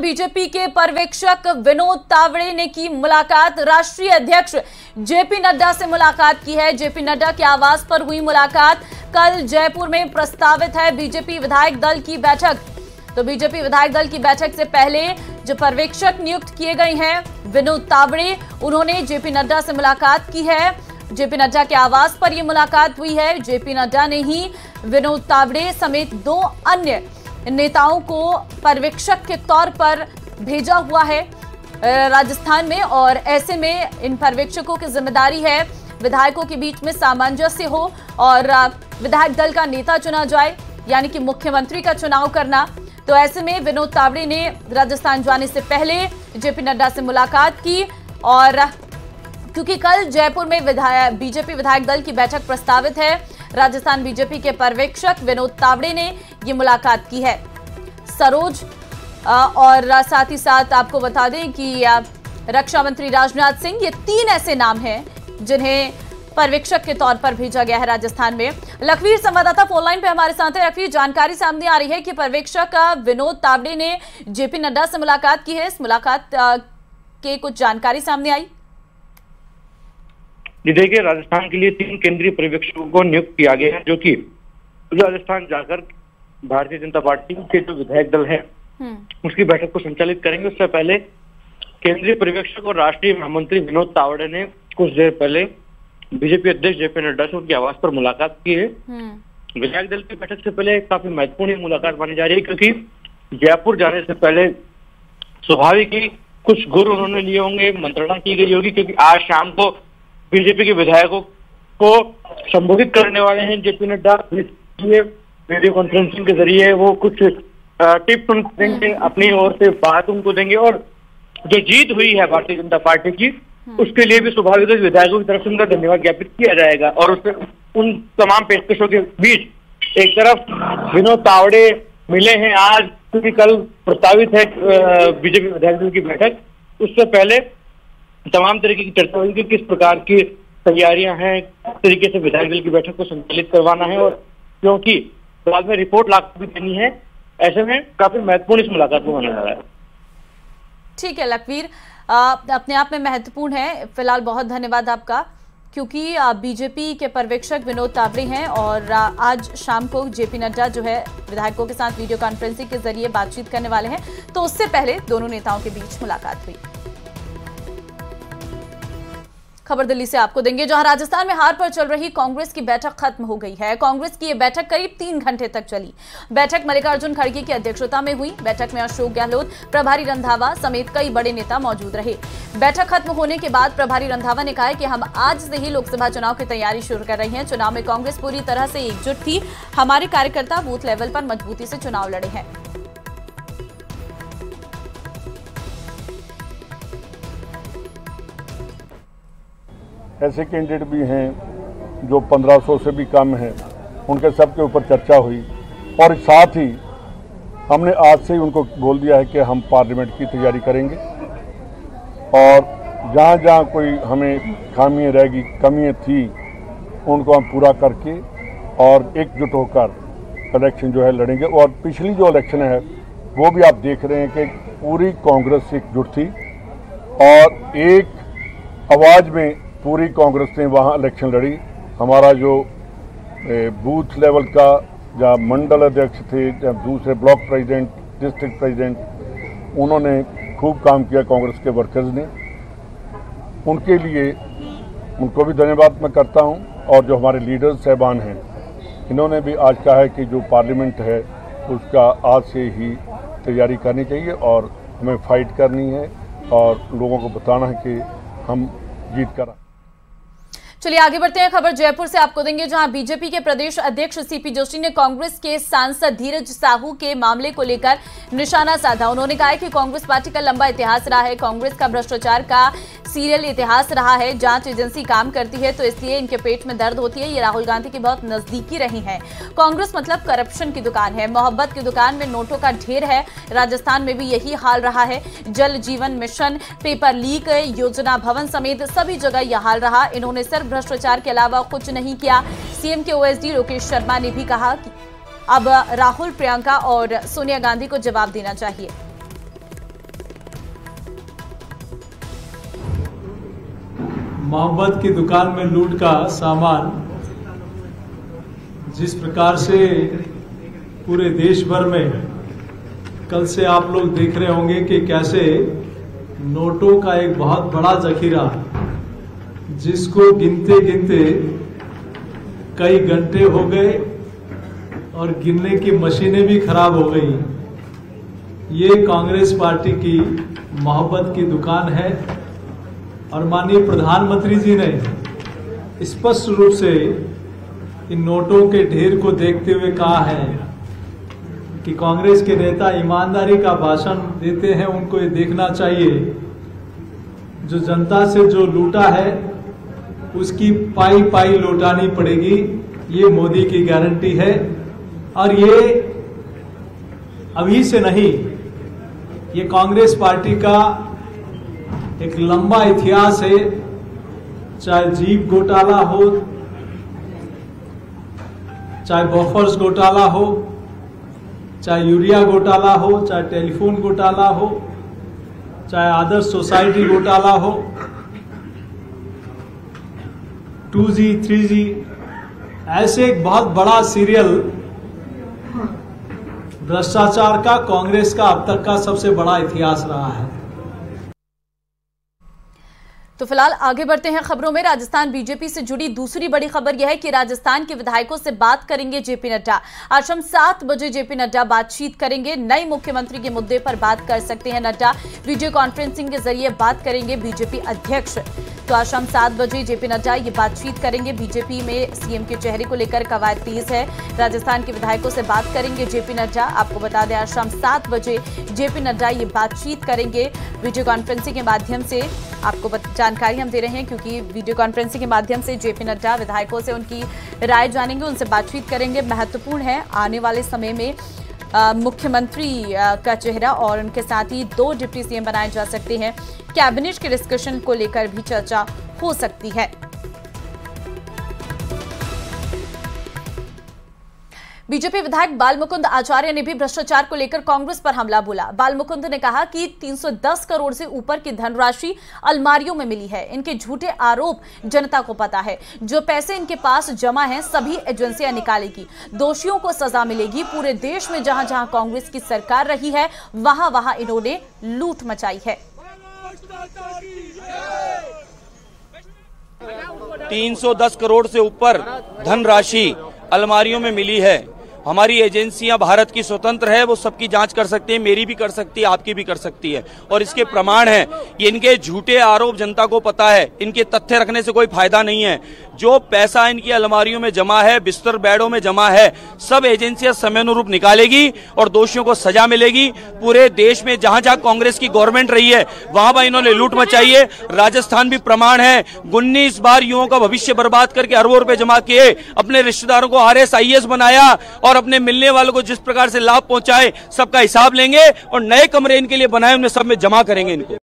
BJP के पर्यवेक्षक विनोद तावड़े ने की मुलाकात। राष्ट्रीय अध्यक्ष जेपी नड्डा से मुलाकात की है। जेपी नड्डा के आवास पर हुई मुलाकात। कल जयपुर में प्रस्तावित है बीजेपी विधायक दल की बैठक। तो बीजेपी विधायक दल की बैठक से पहले जो पर्यवेक्षक नियुक्त किए गए हैं विनोद तावड़े, उन्होंने जेपी नड्डा से मुलाकात की है। जेपी नड्डा के आवास पर यह मुलाकात हुई है। जेपी नड्डा ने ही विनोद तावड़े समेत 2 अन्य नेताओं को पर्यवेक्षक के तौर पर भेजा हुआ है राजस्थान में, और ऐसे में इन पर्यवेक्षकों की जिम्मेदारी है विधायकों के बीच में सामंजस्य हो और विधायक दल का नेता चुना जाए, यानी कि मुख्यमंत्री का चुनाव करना। तो ऐसे में विनोद तावड़े ने राजस्थान जाने से पहले जेपी नड्डा से मुलाकात की, और क्योंकि कल जयपुर में बीजेपी विधायक दल की बैठक प्रस्तावित है, राजस्थान बीजेपी के पर्यवेक्षक विनोद तावड़े ने ये मुलाकात की है। सरोज और साथ ही साथ आपको बता दें कि रक्षा मंत्री राजनाथ सिंह, ये 3 ऐसे नाम हैं जिन्हें पर्यवेक्षक के तौर पर भेजा गया है राजस्थान में। लखवीर संवाददाता फोन लाइन पे हमारे साथ है। लखवीर, जानकारी सामने आ रही है कि पर्यवेक्षक विनोद तावड़े ने जेपी नड्डा से मुलाकात की है। इस मुलाकात के कुछ जानकारी सामने आई? जी देखिए, राजस्थान के लिए 3 केंद्रीय पर्यवेक्षकों को नियुक्त किया गया है, जो कि राजस्थान जाकर भारतीय जनता पार्टी के जो विधायक दल है उसकी बैठक को संचालित करेंगे। उससे पहले केंद्रीय पर्यवेक्षक और राष्ट्रीय महामंत्री विनोद तावड़े ने कुछ देर पहले बीजेपी अध्यक्ष जेपी नड्डा से उनके आवास पर मुलाकात की है। विधायक दल की बैठक से पहले काफी महत्वपूर्ण मुलाकात मानी जा रही है, क्योंकि जयपुर जाने से पहले स्वाभाविक ही कुछ गुर उन्होंने लिए होंगे, मंत्रणा की गई होगी, क्योंकि आज शाम को बीजेपी के विधायकों को संबोधित करने वाले हैं जेपी नड्डा। वीडियो कॉन्फ्रेंसिंग के जरिए वो कुछ टिप्स उनको देंगे, अपनी ओर से बात उनको देंगे, और जो जीत हुई है भारतीय जनता पार्टी की उसके लिए भी स्वाभाविक विधायकों की तरफ से उनका धन्यवाद ज्ञापित किया जाएगा। और उससे उन तमाम पेशकशों के बीच एक तरफ विनोद तावड़े मिले हैं आज, क्योंकि कल प्रस्तावित है बीजेपी विधायक दल की बैठक। उससे पहले तमाम तरीके की चर्चा हुई कि किस प्रकार की तैयारियां हैं, किस तरीके से विधायक दल की बैठक को संचालित करवाना है, और क्योंकि बाद में रिपोर्ट लाकर भी देनी है, ऐसे में काफी महत्वपूर्ण इस मुलाकात को माना जा रहा है। ठीक है लखवीर, अपने आप में महत्वपूर्ण है। फिलहाल बहुत धन्यवाद आपका, क्योंकि बीजेपी के पर्यवेक्षक विनोद तावड़े हैं और आज शाम को जेपी नड्डा जो है विधायकों के साथ वीडियो कॉन्फ्रेंसिंग के जरिए बातचीत करने वाले हैं। तो उससे पहले दोनों नेताओं के बीच मुलाकात हुई। खबर दिल्ली से आपको देंगे, जहां राजस्थान में हार पर चल रही कांग्रेस की बैठक खत्म हो गई है। कांग्रेस की यह बैठक करीब 3 घंटे तक चली। बैठक मल्लिकार्जुन खड़गे की अध्यक्षता में हुई। बैठक में अशोक गहलोत, प्रभारी रंधावा समेत कई बड़े नेता मौजूद रहे। बैठक खत्म होने के बाद प्रभारी रंधावा ने कहा कि हम आज से ही लोकसभा चुनाव की तैयारी शुरू कर रहे हैं। चुनाव में कांग्रेस पूरी तरह से एकजुट थी। हमारे कार्यकर्ता बूथ लेवल पर मजबूती से चुनाव लड़े हैं। ऐसे कैंडिडेट भी हैं जो 1500 से भी कम हैं, उनके सब के ऊपर चर्चा हुई, और साथ ही हमने आज से ही उनको बोल दिया है कि हम पार्लियामेंट की तैयारी करेंगे, और जहाँ जहाँ कोई हमें खामियाँ रहेगी, कमियाँ थी, उनको हम पूरा करके और एकजुट होकर इलेक्शन जो है लड़ेंगे। और पिछली जो इलेक्शन है वो भी आप देख रहे हैं कि पूरी कांग्रेस एकजुट थी और एक आवाज़ में पूरी कांग्रेस ने वहाँ इलेक्शन लड़ी। हमारा जो बूथ लेवल का या मंडल अध्यक्ष थे या दूसरे ब्लॉक प्रेसिडेंट, डिस्ट्रिक्ट प्रेसिडेंट, उन्होंने खूब काम किया कांग्रेस के वर्कर्स ने। उनके लिए उनको भी धन्यवाद मैं करता हूँ। और जो हमारे लीडर्स साहबान हैं, इन्होंने भी आज कहा है कि जो पार्लियामेंट है उसका आज से ही तैयारी करनी चाहिए और हमें फाइट करनी है और लोगों को बताना है कि हम जीत कर। चलिए आगे बढ़ते हैं। खबर जयपुर से आपको देंगे, जहां बीजेपी के प्रदेश अध्यक्ष सीपी जोशी ने कांग्रेस के सांसद धीरज साहू के मामले को लेकर निशाना साधा। उन्होंने कहा है कि कांग्रेस पार्टी का लंबा इतिहास रहा है, कांग्रेस का भ्रष्टाचार का सीरियल इतिहास रहा है। जांच एजेंसी काम करती है तो इसलिए इनके पेट में दर्द होती है। ये राहुल गांधी की बहुत नजदीकी रही हैं। कांग्रेस मतलब करप्शन की दुकान है, मोहब्बत की दुकान में नोटों का ढेर है। राजस्थान में भी यही हाल रहा है। जल जीवन मिशन, पेपर लीक, योजना भवन समेत सभी जगह यह हाल रहा। इन्होंने सिर्फ भ्रष्टाचार के अलावा कुछ नहीं किया। सीएम के ओएसडी लोकेश शर्मा ने भी कहा कि अब राहुल, प्रियंका और सोनिया गांधी को जवाब देना चाहिए। मोहब्बत की दुकान में लूट का सामान जिस प्रकार से पूरे देश भर में कल से आप लोग देख रहे होंगे कि कैसे नोटों का एक बहुत बड़ा जखीरा जिसको गिनते गिनते कई घंटे हो गए और गिनने की मशीनें भी खराब हो गई। ये कांग्रेस पार्टी की मोहब्बत की दुकान है और माननीय प्रधानमंत्री जी ने स्पष्ट रूप से इन नोटों के ढेर को देखते हुए कहा है कि कांग्रेस के नेता ईमानदारी का भाषण देते हैं, उनको ये देखना चाहिए जो जनता से जो लूटा है उसकी पाई पाई लौटानी पड़ेगी। ये मोदी की गारंटी है और ये अभी से नहीं, ये कांग्रेस पार्टी का एक लंबा इतिहास है। चाहे जीप घोटाला हो, चाहे बफर्स घोटाला हो, चाहे यूरिया घोटाला हो, चाहे टेलीफोन घोटाला हो, चाहे आदर्श सोसाइटी घोटाला हो, 2G 3G, ऐसे एक बहुत बड़ा सीरियल भ्रष्टाचार का कांग्रेस का अब तक का सबसे बड़ा इतिहास रहा है। तो फिलहाल आगे बढ़ते हैं खबरों में। राजस्थान बीजेपी से जुड़ी दूसरी बड़ी खबर यह है कि राजस्थान के विधायकों से बात करेंगे जेपी नड्डा। आज शाम 7 बजे जेपी नड्डा बातचीत करेंगे। नए मुख्यमंत्री के मुद्दे पर बात कर सकते हैं नड्डा। वीडियो कॉन्फ्रेंसिंग के जरिए बात करेंगे बीजेपी अध्यक्ष। तो आज शाम 7 बजे जेपी नड्डा ये बातचीत करेंगे। बीजेपी में सीएम के चेहरे को लेकर कवायद तेज है। राजस्थान के विधायकों से बात करेंगे जेपी नड्डा। आपको बता दें आज शाम 7 बजे जेपी नड्डा ये बातचीत करेंगे वीडियो कॉन्फ्रेंसिंग के माध्यम से। आपको जानकारी हम दे रहे हैं क्योंकि वीडियो कॉन्फ्रेंसिंग के माध्यम से जेपी नड्डा विधायकों से उनकी राय जानेंगे, उनसे बातचीत करेंगे। महत्वपूर्ण है आने वाले समय में मुख्यमंत्री का चेहरा और उनके साथ ही 2 डिप्टी सीएम बनाए जा सकते हैं। कैबिनेट के डिस्कशन को लेकर भी चर्चा हो सकती है। बीजेपी विधायक बालमुकुंद आचार्य ने भी भ्रष्टाचार को लेकर कांग्रेस पर हमला बोला। बालमुकुंद ने कहा कि 310 करोड़ से ऊपर की धनराशि अलमारियों में मिली है। इनके झूठे आरोप जनता को पता है। जो पैसे इनके पास जमा हैं सभी एजेंसियां निकालेगी। दोषियों को सजा मिलेगी। पूरे देश में जहां जहां कांग्रेस की सरकार रही है वहां वहां इन्होंने लूट मचाई है। 310 करोड़ से ऊपर धनराशि अलमारियों में मिली है। हमारी एजेंसियां भारत की स्वतंत्र है, वो सबकी जांच कर सकती है, मेरी भी कर सकती है, आपकी भी कर सकती है। और इसके प्रमाण है ये इनके झूठे आरोप जनता को पता है। इनके तथ्य रखने से कोई फायदा नहीं है। जो पैसा इनकी अलमारियों में जमा है, बिस्तर बेडों में जमा है, सब एजेंसियां समयानुरूप निकालेगी और दोषियों को सजा मिलेगी। पूरे देश में जहां जहां कांग्रेस की गवर्नमेंट रही है वहां वहां इन्होंने लूट मचाई है। राजस्थान भी प्रमाण है। 19 बार युवाओं का भविष्य बर्बाद करके अरबों रुपए जमा किए, अपने रिश्तेदारों को RS IAS बनाया और अपने मिलने वालों को जिस प्रकार से लाभ पहुंचाए सबका हिसाब लेंगे और नए कमरे इनके लिए बनाए उनमें सब में जमा करेंगे इनको।